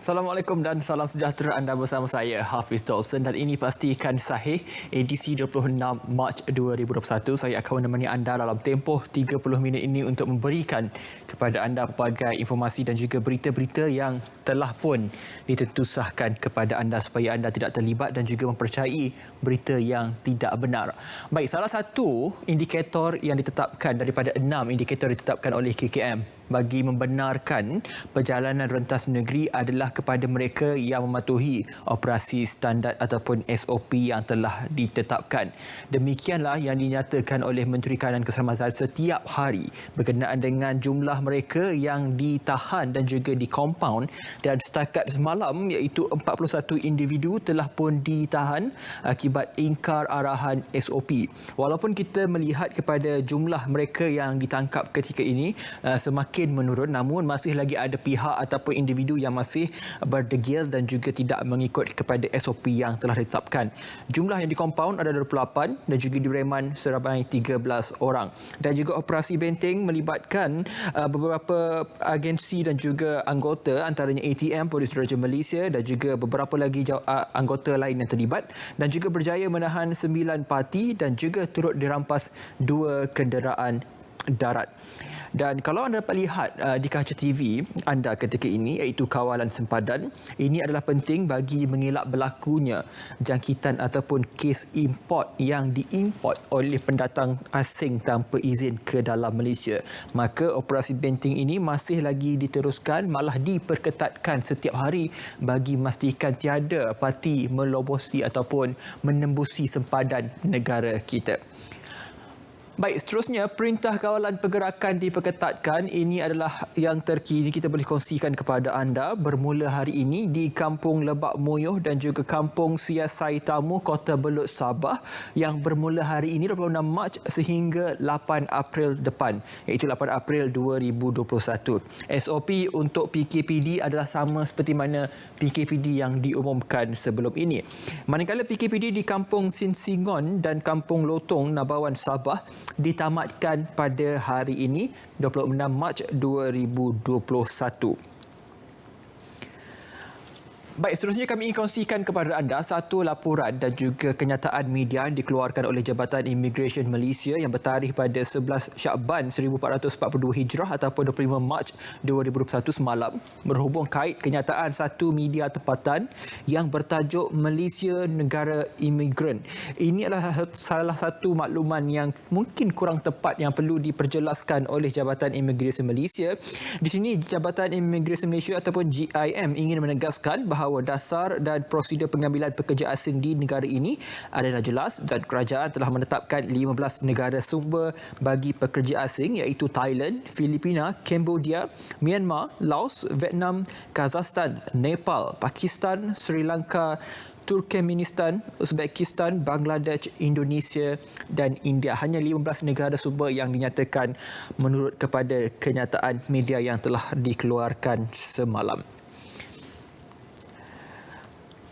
Assalamualaikum dan salam sejahtera, anda bersama saya Hafiz Dawson dan ini pastikan sahih edisi 26 Mac 2021. Saya akan menemani anda dalam tempoh 30 minit ini untuk memberikan kepada anda pelbagai informasi dan juga berita-berita yang telah pun ditentusahkan kepada anda supaya anda tidak terlibat dan juga mempercayai berita yang tidak benar. Baik, salah satu indikator yang ditetapkan daripada 6 indikator ditetapkan oleh KKM bagi membenarkan perjalanan rentas negeri adalah kepada mereka yang mematuhi operasi standard ataupun SOP yang telah ditetapkan. Demikianlah yang dinyatakan oleh Menteri Kanan Keselamatan setiap hari berkenaan dengan jumlah mereka yang ditahan dan juga dikompaun, dan setakat semalam iaitu 41 individu telah pun ditahan akibat ingkar arahan SOP. Walaupun kita melihat kepada jumlah mereka yang ditangkap ketika ini semakin menurun, namun masih lagi ada pihak ataupun individu yang masih berdegil dan juga tidak mengikut kepada SOP yang telah ditetapkan. Jumlah yang dikompaun ada 28 dan juga direman seramai 13 orang. Dan juga operasi benteng melibatkan beberapa agensi dan juga anggota, antaranya ATM, Polis Diraja Malaysia dan juga beberapa lagi anggota lain yang terlibat, dan juga berjaya menahan 9 parti dan juga turut dirampas 2 kenderaan darat. Dan kalau anda dapat lihat di kaca TV anda ketika ini, iaitu kawalan sempadan, ini adalah penting bagi mengelak berlakunya jangkitan ataupun kes import yang diimport oleh pendatang asing tanpa izin ke dalam Malaysia. Maka operasi benteng ini masih lagi diteruskan, malah diperketatkan setiap hari bagi memastikan tiada parti melobosi ataupun menembusi sempadan negara kita. Baik, seterusnya perintah kawalan pergerakan diperketatkan. Ini adalah yang terkini kita boleh kongsikan kepada anda bermula hari ini di Kampung Lebak Moyoh dan juga Kampung Siasai Tamu, Kota Belud, Sabah, yang bermula hari ini 26 Mac sehingga 8 April depan, iaitu 8 April 2021. SOP untuk PKPD adalah sama seperti mana PKPD yang diumumkan sebelum ini. Manakala PKPD di Kampung Sinsingon dan Kampung Lotong, Nabawan, Sabah ditamatkan pada hari ini 26 Mac 2021. Baik, seterusnya kami ingin kongsikan kepada anda satu laporan dan juga kenyataan media yang dikeluarkan oleh Jabatan Immigration Malaysia yang bertarikh pada 11 Syakban 1442 Hijrah ataupun 25 Mac 2021 semalam, berhubung kait kenyataan satu media tempatan yang bertajuk Malaysia Negara Imigran. Ini adalah salah satu makluman yang mungkin kurang tepat yang perlu diperjelaskan oleh Jabatan Immigration Malaysia. Di sini Jabatan Immigration Malaysia ataupun JIM ingin menegaskan bahawa dasar dan prosedur pengambilan pekerja asing di negara ini adalah jelas dan kerajaan telah menetapkan 15 negara sumber bagi pekerja asing, iaitu Thailand, Filipina, Cambodia, Myanmar, Laos, Vietnam, Kazakhstan, Nepal, Pakistan, Sri Lanka, Turkmenistan, Uzbekistan, Bangladesh, Indonesia dan India. Hanya 15 negara sumber yang dinyatakan menurut kepada kenyataan media yang telah dikeluarkan semalam.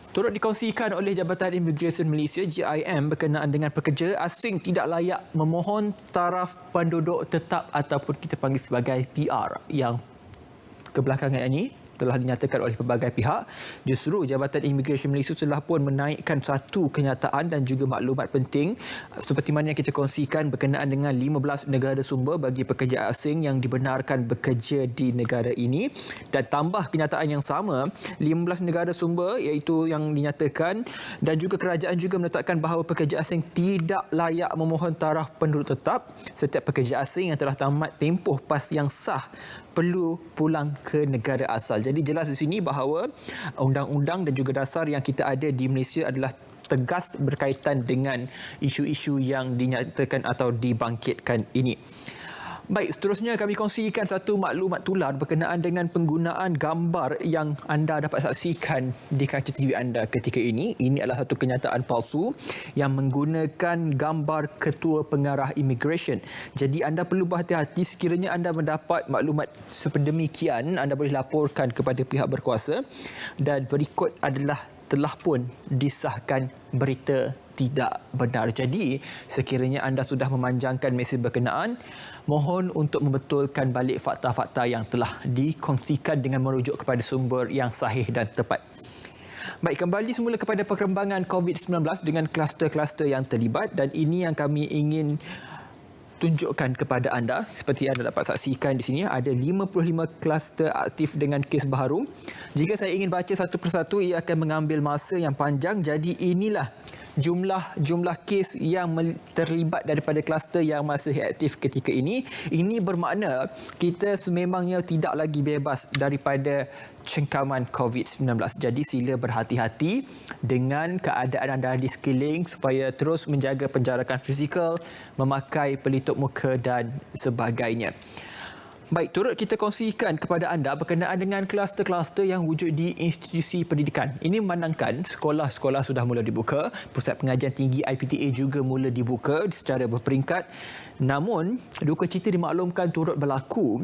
Turut dikongsikan oleh Jabatan Immigration Malaysia JIM berkenaan dengan pekerja asing tidak layak memohon taraf penduduk tetap ataupun kita panggil sebagai PR, yang kebelakangan ini telah dinyatakan oleh pelbagai pihak. Justru Jabatan Immigration Malaysia telah pun menaikkan satu kenyataan dan juga maklumat penting seperti mana yang kita kongsikan berkenaan dengan 15 negara sumber bagi pekerja asing yang dibenarkan bekerja di negara ini, dan tambah kenyataan yang sama 15 negara sumber iaitu yang dinyatakan, dan juga kerajaan juga menetapkan bahawa pekerja asing tidak layak memohon taraf penduduk tetap. Setiap pekerja asing yang telah tamat tempoh PAS yang sah perlu pulang ke negara asal. Jadi jelas di sini bahawa undang-undang dan juga dasar yang kita ada di Malaysia adalah tegas berkaitan dengan isu-isu yang dinyatakan atau dibangkitkan ini. Baik, seterusnya kami kongsikan satu maklumat tular berkenaan dengan penggunaan gambar yang anda dapat saksikan di kaca TV anda ketika ini. Ini adalah satu kenyataan palsu yang menggunakan gambar Ketua Pengarah Immigration. Jadi anda perlu berhati-hati sekiranya anda mendapat maklumat sepedemikian, anda boleh laporkan kepada pihak berkuasa, dan berikut adalah telah pun disahkan berita tidak benar. Jadi, sekiranya anda sudah memanjangkan mesej berkenaan, mohon untuk membetulkan balik fakta-fakta yang telah dikongsikan dengan merujuk kepada sumber yang sahih dan tepat. Baik, kembali semula kepada perkembangan COVID-19 dengan kluster-kluster yang terlibat, dan ini yang kami ingin tunjukkan kepada anda. Seperti anda dapat saksikan di sini, ada 55 kluster aktif dengan kes baharu. Jika saya ingin baca satu persatu, ia akan mengambil masa yang panjang. Jadi inilah jumlah kes yang terlibat daripada kluster yang masih aktif ketika ini. Ini bermakna kita sememangnya tidak lagi bebas daripada cengkaman COVID-19. Jadi sila berhati-hati dengan keadaan anda di sekeliling supaya terus menjaga penjarakan fizikal, memakai pelitup muka dan sebagainya. Baik, turut kita kongsikan kepada anda berkenaan dengan kluster-kluster yang wujud di institusi pendidikan. Ini memandangkan sekolah-sekolah sudah mula dibuka, pusat pengajian tinggi IPTA juga mula dibuka secara berperingkat. Namun, duka cita dimaklumkan turut berlaku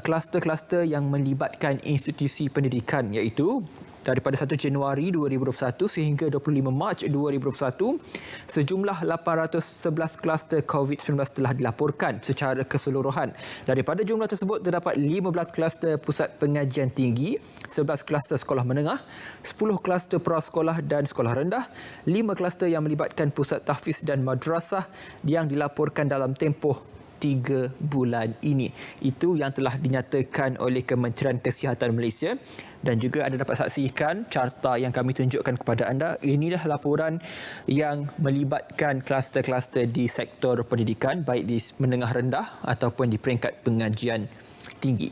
kluster-kluster yang melibatkan institusi pendidikan, iaitu daripada 1 Januari 2021 sehingga 25 Mac 2021, sejumlah 811 kluster COVID-19 telah dilaporkan secara keseluruhan. Daripada jumlah tersebut, terdapat 15 kluster pusat pengajian tinggi, 11 kluster sekolah menengah, 10 kluster prasekolah dan sekolah rendah, 5 kluster yang melibatkan pusat tahfiz dan madrasah yang dilaporkan dalam tempoh 3 bulan ini. Itu yang telah dinyatakan oleh Kementerian Kesihatan Malaysia. Dan juga anda dapat saksikan carta yang kami tunjukkan kepada anda. Inilah laporan yang melibatkan kluster-kluster di sektor pendidikan, baik di menengah rendah ataupun di peringkat pengajian tinggi.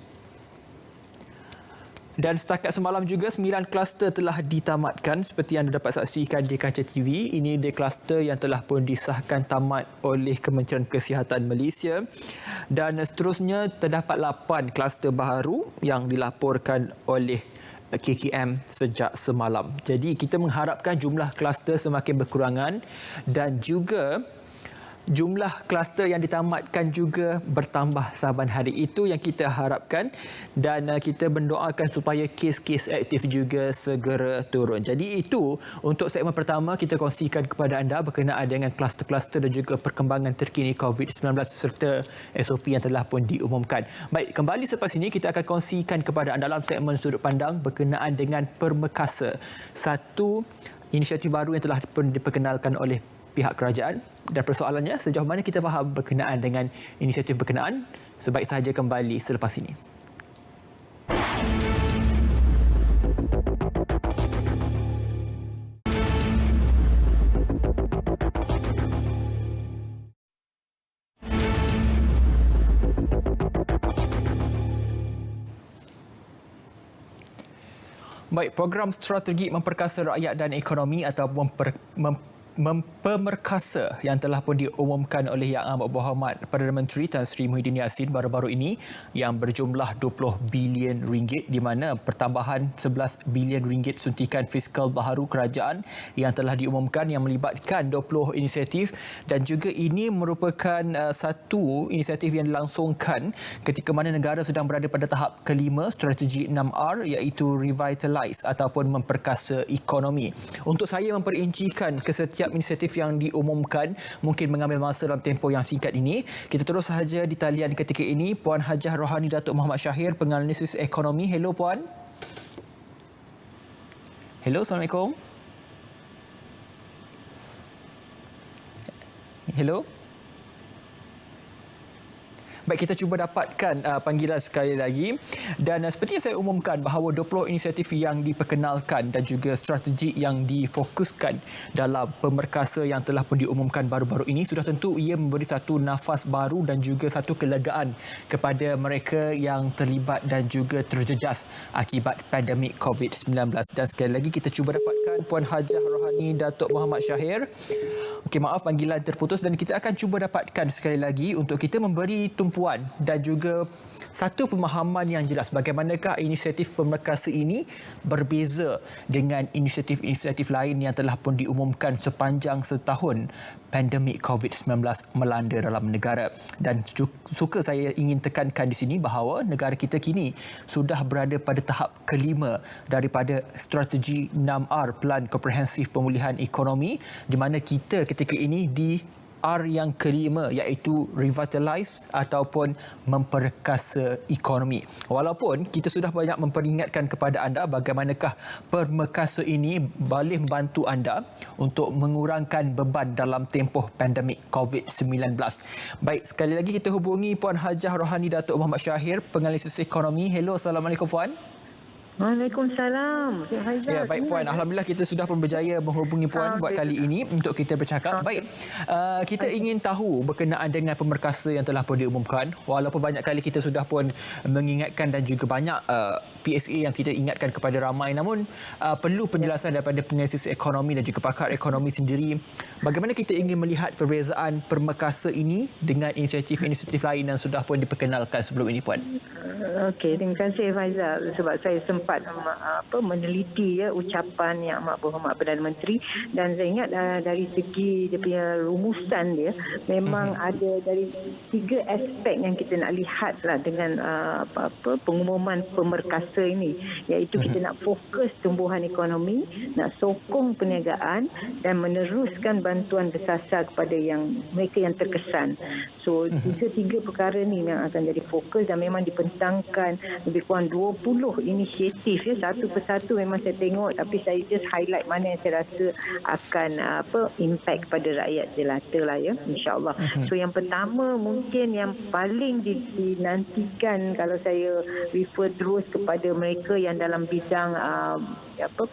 Dan setakat semalam juga 9 kluster telah ditamatkan seperti yang anda dapat saksikan di kaca TV. Ini dia kluster yang telah pun disahkan tamat oleh Kementerian Kesihatan Malaysia. Dan seterusnya terdapat 8 kluster baharu yang dilaporkan oleh KKM sejak semalam. Jadi kita mengharapkan jumlah kluster semakin berkurangan dan juga jumlah kluster yang ditamatkan juga bertambah saban hari. Itu yang kita harapkan dan kita mendoakan supaya kes-kes aktif juga segera turun. Jadi itu untuk segmen pertama kita kongsikan kepada anda berkenaan dengan kluster-kluster dan juga perkembangan terkini COVID-19 serta SOP yang telah pun diumumkan. Baik, kembali selepas ini kita akan kongsikan kepada anda dalam segmen sudut pandang berkenaan dengan Permekasa, satu inisiatif baru yang telah pun diperkenalkan oleh pihak kerajaan. Dan persoalannya, sejauh mana kita faham berkenaan dengan inisiatif berkenaan, sebaik sahaja kembali selepas ini. Baik, program strategi memperkasa rakyat dan ekonomi atau Pemerkasa yang telah pun diumumkan oleh Yang Amat Berhormat Perdana Menteri Tan Sri Muhyiddin Yassin baru-baru ini yang berjumlah 20 bilion ringgit, di mana pertambahan 11 bilion ringgit suntikan fiskal baharu kerajaan yang telah diumumkan yang melibatkan 20 inisiatif, dan juga ini merupakan satu inisiatif yang dilangsungkan ketika mana negara sedang berada pada tahap kelima strategi 6R, iaitu revitalize ataupun memperkasa ekonomi. Untuk saya memperincikan kesetiap inisiatif yang diumumkan mungkin mengambil masa dalam tempoh yang singkat ini. Kita terus sahaja di talian ketika ini Puan Hajah Rohani Datuk Muhammad Syahir, penganalisis ekonomi. Hello Puan. Hello, Assalamualaikum. Hello. Baik, kita cuba dapatkan panggilan sekali lagi. Dan seperti yang saya umumkan bahawa 20 inisiatif yang diperkenalkan dan juga strategi yang difokuskan dalam Pemerkasa yang telah pun diumumkan baru-baru ini, sudah tentu ia memberi satu nafas baru dan juga satu kelegaan kepada mereka yang terlibat dan juga terjejas akibat pandemik COVID-19. Dan sekali lagi kita cuba dapatkan Puan Hajah Rohani Datuk Muhammad Syahir. Okey, maaf panggilan terputus dan kita akan cuba dapatkan sekali lagi untuk kita memberi tumpuan dan juga satu pemahaman yang jelas bagaimanakah inisiatif pemerkasa ini berbeza dengan inisiatif-inisiatif lain yang telah pun diumumkan sepanjang setahun pandemik COVID-19 melanda dalam negara. Dan suka saya ingin tekankan di sini bahawa negara kita kini sudah berada pada tahap kelima daripada strategi 6R, Pelan Komprehensif Pemulihan Ekonomi, di mana kita ketika ini di R yang kelima, iaitu revitalize ataupun memperkasa ekonomi. Walaupun kita sudah banyak memperingatkan kepada anda bagaimanakah permekasa ini boleh membantu anda untuk mengurangkan beban dalam tempoh pandemik COVID-19. Baik, sekali lagi kita hubungi Puan Hajah Rohani Datuk Muhammad Syahir, penganalisis ekonomi. Hello, Assalamualaikum Puan. Waalaikumsalam. Ya, baik Puan. Alhamdulillah kita sudah pun berjaya menghubungi Puan buat kali ini untuk kita bercakap. Baik, kita ingin tahu berkenaan dengan pemerkasa yang telah pun diumumkan. Walaupun banyak kali kita sudah pun mengingatkan dan juga banyak PSA yang kita ingatkan kepada ramai, namun perlu penjelasan daripada penganalisis ekonomi dan juga pakar ekonomi sendiri. Bagaimana kita ingin melihat perbezaan permekasa ini dengan inisiatif-inisiatif lain yang sudah pun diperkenalkan sebelum ini, Puan? Okey, terima kasih Faizal sebab saya sempat meneliti ucapan Yang Amat Berhormat Perdana Menteri, dan saya ingat dari segi dia punya rumusan dia memang ada dari 3 aspek yang kita nak lihat lah dengan pengumuman pemerkasa ini, iaitu kita nak fokus tumbuhan ekonomi, nak sokong perniagaan dan meneruskan bantuan bersasar kepada mereka yang terkesan. So tiga perkara ni yang akan jadi fokus dan memang dibentangkan lebih kurang 20 inisiatif satu persatu memang saya tengok, tapi saya just highlight mana yang saya rasa akan impact pada rakyat jelata lah ya, insya-Allah. So yang pertama mungkin yang paling dinantikan kalau saya refer terus kepada mereka yang dalam bidang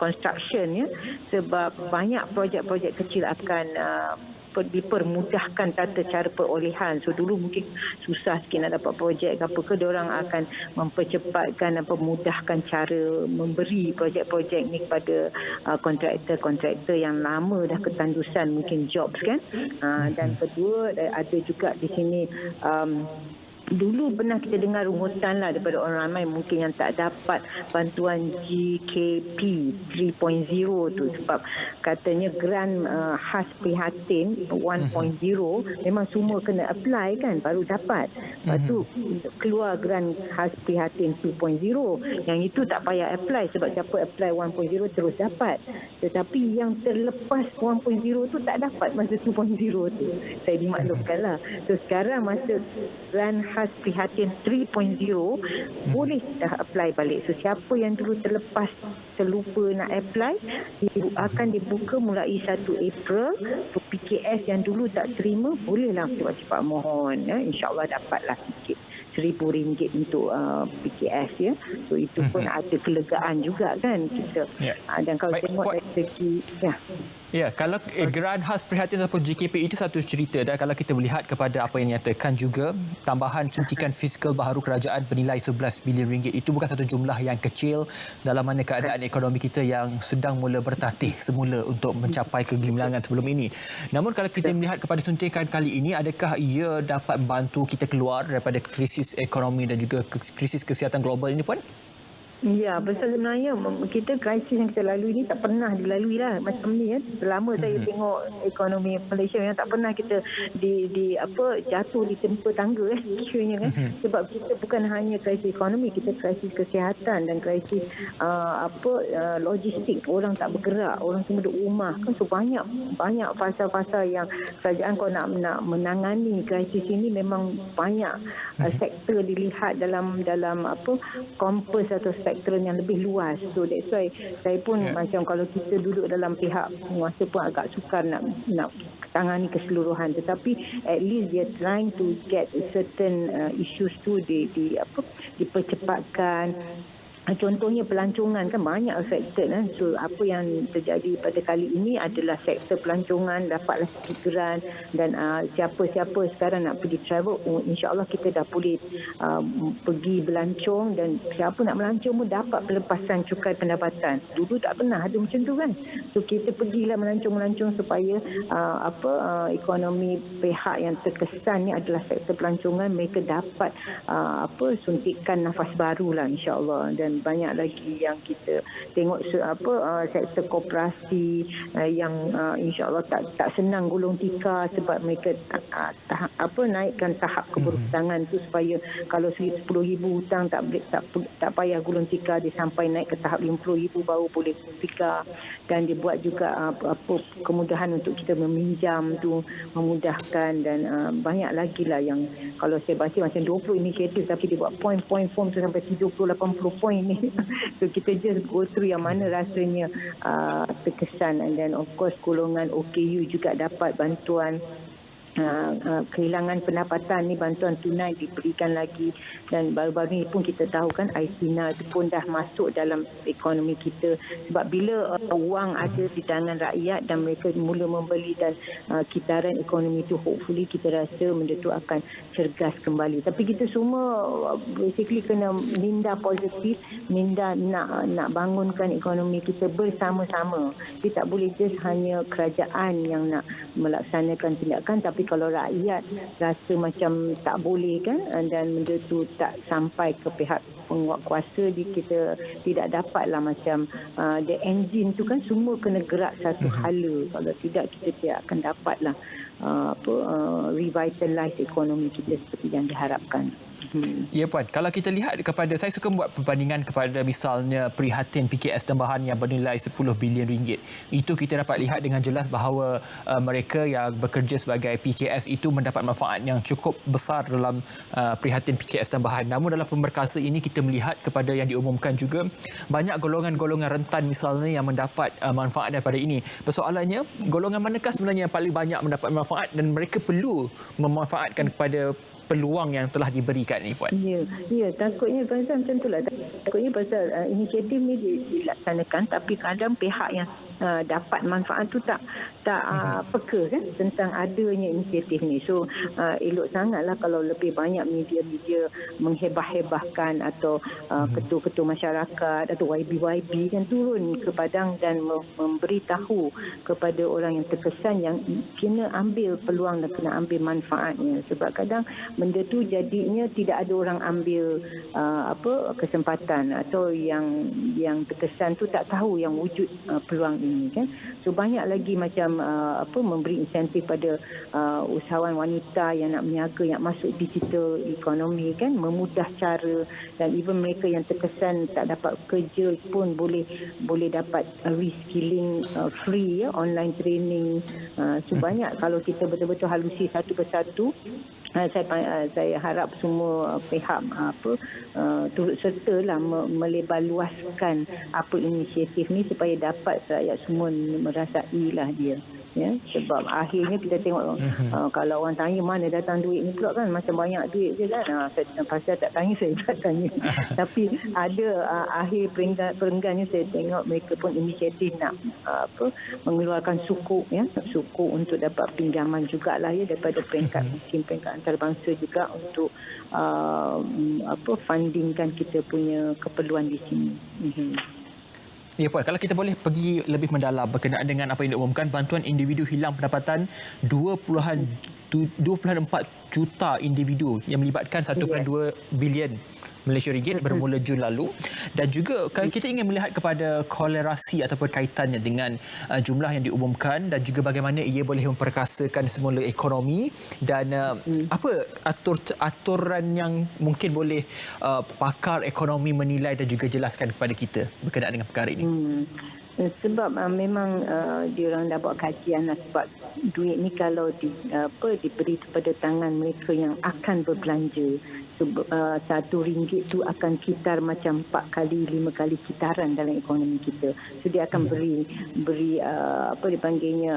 construction ya, sebab banyak projek-projek kecil akan dipermudahkan tata cara perolehan. So dulu mungkin susah sikit nak dapat projek apa ke, diorang akan mempercepatkan dan memudahkan cara memberi projek-projek ni kepada kontraktor-kontraktor yang lama dah ketandusan mungkin jobs kan. Dan kedua ada juga di sini dulu pernah kita dengar rumusan lah daripada orang ramai mungkin yang tak dapat bantuan GKP 3.0 tu, sebab katanya grant khas prihatin 1.0 memang semua kena apply kan baru dapat. Lepas tu keluar grant khas prihatin 2.0 yang itu tak payah apply sebab siapa apply 1.0 terus dapat. Tetapi yang terlepas 1.0 tu tak dapat masa 2.0 tu. Saya dimaklumkan lah. So sekarang masa grant khas prihatin 3.0 boleh dah apply balik. So siapa yang dulu terlupa nak apply akan dibuka mulai 1 April. So PKS yang dulu tak terima bolehlah cepat-cepat mohon ya, insya-Allah dapatlah sikit RM1,000 untuk PKS ya. So itu pun ada kelegaan juga kan kita. Dan kalau tengok dari segi kalau grant khas prihatin ataupun GKP itu satu cerita, dan kalau kita melihat kepada apa yang dinyatakan juga tambahan suntikan fiskal baharu kerajaan bernilai RM11 bilion itu bukan satu jumlah yang kecil dalam mana keadaan ekonomi kita yang sedang mula bertatih semula untuk mencapai kegemilangan sebelum ini. Namun kalau kita melihat kepada suntikan kali ini, adakah ia dapat membantu kita keluar daripada krisis ekonomi dan juga krisis kesihatan global ini, Puan? Ya, pasal sebenarnya kita krisis yang kita lalui ni tak pernah dilalui lah macam ni ya. Selama saya tengok ekonomi Malaysia yang tak pernah kita jatuh di tempa tangga kiranya kan. Sebab kita bukan hanya krisis ekonomi, kita krisis kesihatan dan krisis logistik. Orang tak bergerak, orang semua duduk rumah kan. So banyak fasa-fasa yang kerajaan kalau nak menangani krisis ini memang banyak sektor dilihat dalam kompas atau spektrum yang lebih luas. So that's why saya pun macam kalau kita duduk dalam pihak penguasa pun agak sukar nak tangani keseluruhan, tetapi at least they are trying to get certain issues tu dipercepatkan Contohnya pelancongan kan banyak affected kan. So apa yang terjadi pada kali ini adalah sektor pelancongan dapatlah sikit geran dan siapa-siapa sekarang nak pergi travel, insya-Allah kita dah boleh pergi melancong dan siapa nak melancong pun dapat pelepasan cukai pendapatan. Dulu tak pernah ada macam tu kan. So kita pergilah melancong-melancong supaya ekonomi pihak yang terkesan ni adalah sektor pelancongan, mereka dapat suntikan nafas barulah insya-Allah. Dan banyak lagi yang kita tengok sektor koperasi yang insya-Allah tak senang gulung tikar sebab mereka naikkan tahap keberhutanan tu supaya kalau 10,000 hutang tak payah gulung tikar, dia sampai naik ke tahap 50,000 baru boleh gulung tikar. Dan dia buat juga kemudahan untuk kita meminjam tu, memudahkan. Dan banyak lagi lah yang kalau saya baca macam 20 inisiatif tapi dia buat point-point form tu sampai 70-80 point ni. So kita just go through yang mana rasanya terkesan. And then of course golongan OKU juga dapat bantuan kehilangan pendapatan ni, bantuan tunai diberikan lagi. Dan baru-baru ni pun kita tahu kan Aisina itu pun dah masuk dalam ekonomi kita sebab bila wang ada di tangan rakyat dan mereka mula membeli dan kitaran ekonomi itu hopefully kita rasa benda tu akan cergas kembali. Tapi kita semua basically kena minda positif, minda nak bangunkan ekonomi kita bersama-sama. Dia tak boleh just hanya kerajaan yang nak melaksanakan tindakan, tapi kalau rakyat rasa macam tak boleh kan dan benda tu tak sampai ke pihak penguatkuasa, kita tidak dapatlah macam the engine tu kan semua kena gerak satu hala. Kalau tidak kita tidak akan dapatlah revitalize ekonomi kita seperti yang diharapkan. Ya Puan, kalau kita lihat kepada, saya suka buat perbandingan kepada misalnya prihatin PKS tambahan yang bernilai 10 bilion ringgit. Itu kita dapat lihat dengan jelas bahawa mereka yang bekerja sebagai PKS itu mendapat manfaat yang cukup besar dalam prihatin PKS tambahan. Namun dalam pemberkasa ini kita melihat kepada yang diumumkan juga banyak golongan-golongan rentan misalnya yang mendapat manfaat daripada ini. Persoalannya, golongan manakah sebenarnya yang paling banyak mendapat manfaat dan mereka perlu memanfaatkan kepada peluang yang telah diberikan ni Puan? Ya, takutnya pasal macam itulah. Takutnya pasal inisiatif ni dilaksanakan tapi kadang pihak yang dapat manfaat tu tak peka kan tentang adanya inisiatif ni. So elok sangatlah kalau lebih banyak media-media menghebah-hebahkan atau ketua-ketua masyarakat atau YB kan turun ke padang dan memberitahu kepada orang yang terkesan yang kena ambil peluang dan kena ambil manfaatnya. Sebab kadang benda tu jadinya tidak ada orang ambil kesempatan atau yang terkesan tu tak tahu yang wujud peluang ini kan. So banyak lagi macam memberi insentif pada usahawan wanita yang nak berniaga, yang masuk digital ekonomi kan, memudah cara. Dan even mereka yang terkesan tak dapat kerja pun boleh dapat reskilling free ya, online training. So banyak kalau kita betul-betul halusi satu persatu. Saya harap semua pihak turut sertalah melebarluaskan apa inisiatif ni supaya dapat rakyat semua merasailah dia. Ya, sebab akhirnya kita tengok kalau orang tanya mana datang duit ni pula kan macam banyak duit je kan. Pasal tak tanya saya tak tanya. Tapi ada akhir perenggannya saya tengok mereka pun inisiatif nak mengeluarkan sukuk ya, sukuk untuk dapat pinjaman jugalah ya daripada peringkat mungkin peringkat antarabangsa juga untuk fundingkan kita punya keperluan di sini. Ya Puan, kalau kita boleh pergi lebih mendalam berkenaan dengan apa yang diumumkan, bantuan individu hilang pendapatan 2.4 juta individu yang melibatkan 1.2 bilion Malaysia ringgit bermula Jun lalu. Dan juga kalau kita ingin melihat kepada kolerasi ataupun kaitannya dengan jumlah yang diumumkan dan juga bagaimana ia boleh memperkasakan semula ekonomi dan apa aturan yang mungkin boleh pakar ekonomi menilai dan juga jelaskan kepada kita berkenaan dengan perkara ini. Sebab memang diorang dah buat kajian sebab duit ni kalau diberi kepada tangan mereka yang akan berbelanja RM1 tu akan kitar macam 4 kali 5 kali kitaran dalam ekonomi kita. So dia akan beri apa dipanggilnya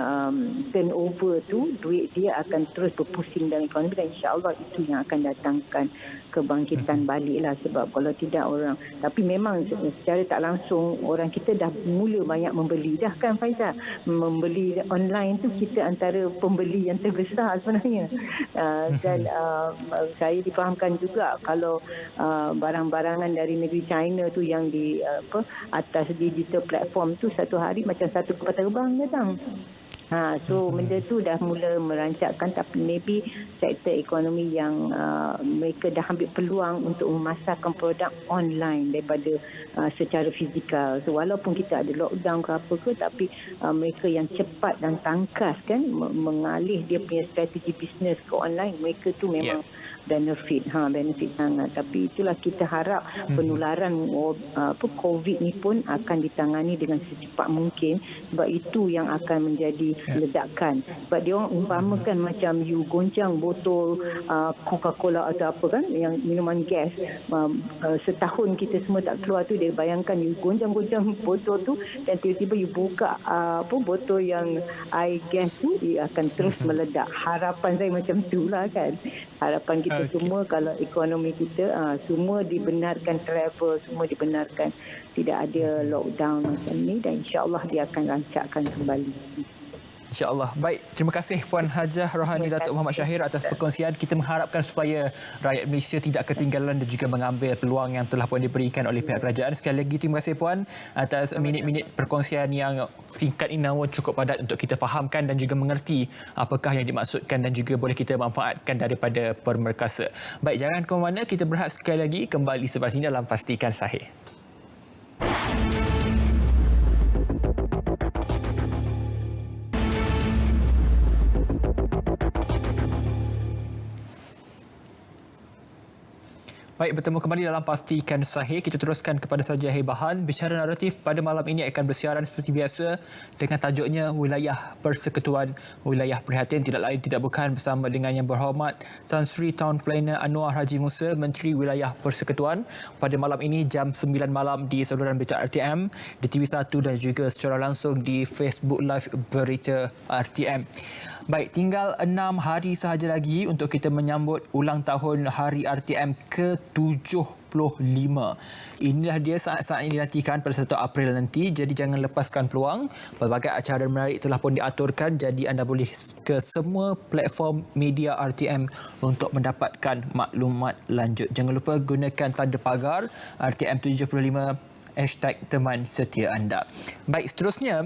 turnover tu, duit dia akan terus berpusing dalam ekonomi, dan insya-Allah itu yang akan datangkan kebangkitan baliklah. Sebab kalau tidak orang, tapi memang secara tak langsung orang kita dah mula banyak membeli dah kan Faizal. Membeli online tu kita antara pembeli yang terbesar sebenarnya. Dan saya difahamkan juga kalau barang-barangan dari negeri China tu yang di atas digital platform tu satu hari macam satu kapal terbang datang. So benda tu dah mula merancangkan, tapi maybe sektor ekonomi yang mereka dah ambil peluang untuk memasarkan produk online daripada secara fizikal. So walaupun kita ada lockdown ke apa ke, tapi mereka yang cepat dan tangkas kan mengalih dia punya strategi bisnes ke online, mereka tu memang benefit sangat. Tapi itulah kita harap penularan COVID ni pun akan ditangani dengan secepat mungkin, sebab itu yang akan menjadi ledakan. Sebab dia orang umpamakan macam you goncang botol Coca-Cola atau apa kan, yang minuman gas, setahun kita semua tak keluar tu, dia bayangkan you goncang-goncang botol tu dan tiba-tiba you buka botol yang air gas tu, dia akan terus meledak. Harapan saya macam itulah kan. Harapan kita semua kalau ekonomi kita semua dibenarkan travel, semua dibenarkan, tidak ada lockdown macam ni, dan insya-Allah dia akan rancakkan kembali. InsyaAllah. Baik, terima kasih Puan Hajah Rohani Datuk Muhammad Syahir atas perkongsian. Kita mengharapkan supaya rakyat Malaysia tidak ketinggalan dan juga mengambil peluang yang telah pun diberikan oleh pihak kerajaan. Sekali lagi terima kasih Puan atas minit-minit perkongsian yang singkat ini namun cukup padat untuk kita fahamkan dan juga mengerti apakah yang dimaksudkan dan juga boleh kita manfaatkan daripada Permerkasa. Baik, jangan ke mana, kita berehat sekali lagi kembali selepas ini dalam Pastikan Sahih. Baik, bertemu kembali dalam Pastikan Sahih. Kita teruskan kepada saja hibahan. Bicara naratif pada malam ini akan bersiaran seperti biasa dengan tajuknya Wilayah Persekutuan Wilayah Prihatin. Tidak lain tidak bukan bersama dengan Yang Berhormat Tan Sri Town Planner Anwar Haji Musa, Menteri Wilayah Persekutuan. Pada malam ini jam 9 malam di saluran berita RTM, di TV1 dan juga secara langsung di Facebook Live Berita RTM. Baik, tinggal 6 hari sahaja lagi untuk kita menyambut ulang tahun Hari RTM ke-75. Inilah dia saat-saat yang dinantikan pada 1 April nanti. Jadi jangan lepaskan peluang. Berbagai acara menarik telah pun diaturkan. Jadi anda boleh ke semua platform media RTM untuk mendapatkan maklumat lanjut. Jangan lupa gunakan tanda pagar RTM75 #teman setia anda. Baik, seterusnya,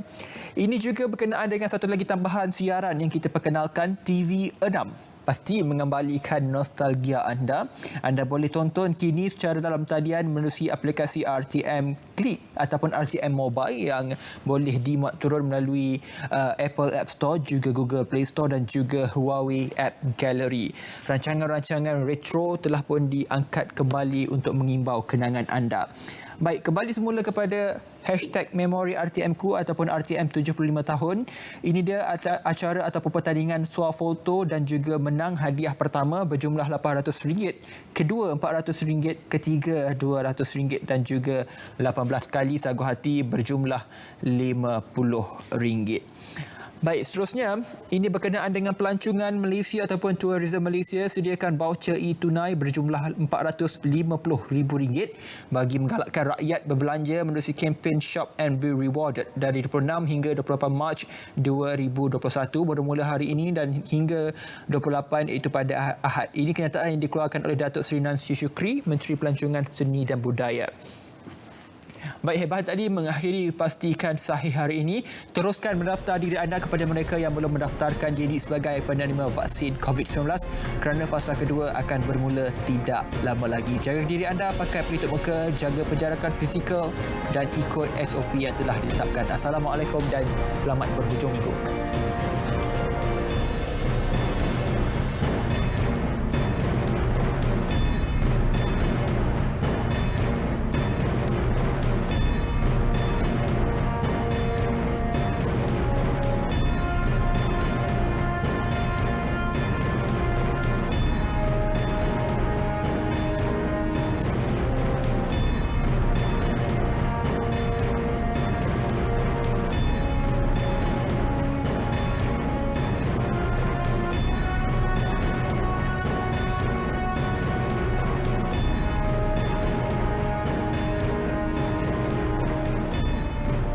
ini juga berkenaan dengan satu lagi tambahan siaran yang kita perkenalkan, TV6. Pasti mengembalikan nostalgia anda. Anda boleh tonton kini secara dalam talian menerusi aplikasi RTM Click ataupun RTM Mobile yang boleh dimuat turun melalui Apple App Store, juga Google Play Store dan juga Huawei App Gallery. Rancangan-rancangan retro telah pun diangkat kembali untuk mengimbau kenangan anda. Baik, kembali semula kepada #Memori RTMku ataupun RTM 75 tahun. Ini dia acara ataupun pertandingan swafoto dan juga menang hadiah pertama berjumlah RM800, kedua RM400, ketiga RM200 dan juga 18 kali sagu hati berjumlah RM50. Baik, seterusnya, ini berkenaan dengan pelancongan Malaysia ataupun Tourism Malaysia sediakan voucher e-tunai berjumlah RM450,000 bagi menggalakkan rakyat berbelanja menerusi kempen Shop and Be Rewarded dari 26 hingga 28 Mac 2021 bermula hari ini dan hingga 28 iaitu pada Ahad. Ini kenyataan yang dikeluarkan oleh Datuk Seri Nancy Shukri, Menteri Pelancongan Seni dan Budaya. Baik, hebat tadi mengakhiri Pastikan Sahih hari ini. Teruskan mendaftar diri anda kepada mereka yang belum mendaftarkan diri sebagai penerima vaksin COVID-19 kerana fasa kedua akan bermula tidak lama lagi. Jaga diri anda, pakai pelitup muka, jaga penjarakan fizikal dan ikut SOP yang telah ditetapkan. Assalamualaikum dan selamat berhujung minggu.